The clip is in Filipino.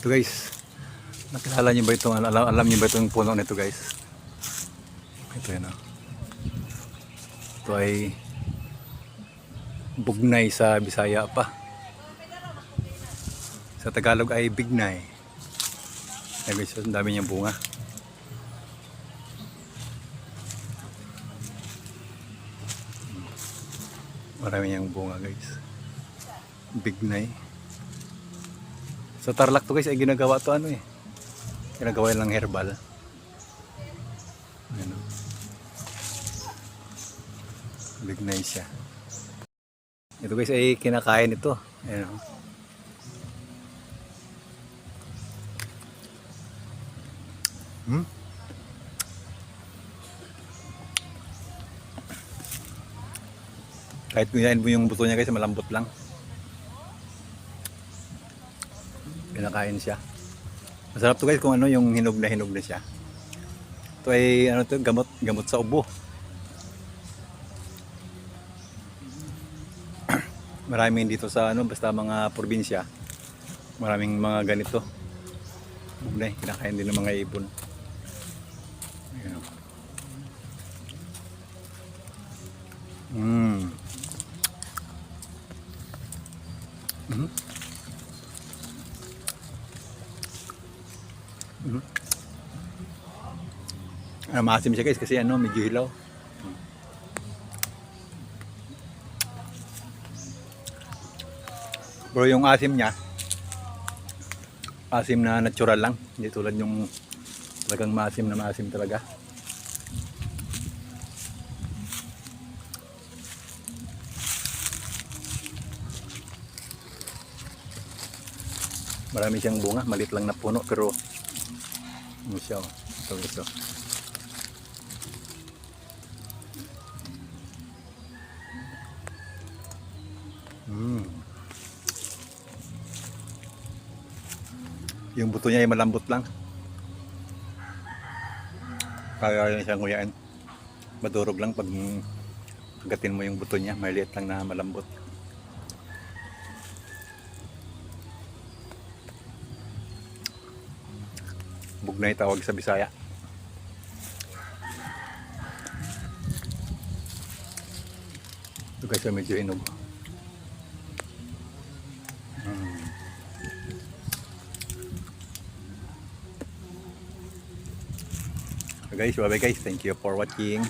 Ito guys, nakilala niyo ba itong, alam niyo ba itong puno nito guys? Ito yun oh. Ito ay bugnay sa Bisaya pa. Sa Tagalog ay bignay. Ay guys, ang dami niyang bunga. Marami niyang bunga guys. Bignay. Sa Tarlac to guys ay ginagawa to ano eh. Ginagawa lang herbal. Ano. Bignay siya. Ito guys ay kinakain ito. Ayan. Kahit kuyain mo yung buto niya guys, malambot lang. Kinakain siya. Masarap to guys kung ano yung hinog na siya. Ito ay ano to, gamot sa ubo. Maraming dito sa ano, basta mga probinsya. Maraming mga ganito. Kinakain din ng mga ibon. Ayan. Maasim siya guys kasi ano, medyo hilaw. Pero yung asim niya, asim na natural lang, hindi tulad yung talagang maasim na maasim talaga. Marami siyang bunga, maliit lang na puno pero ano siya, ito. Yung buto niya ay malambot lang. Kaya siyang nguyain. Madurog lang pag agatin mo yung buto niya, maliit lang na malambot. Bugnay tawag sa Bisaya. Ito guys, medyo hinog. So guys, bye bye guys. Thank you for watching.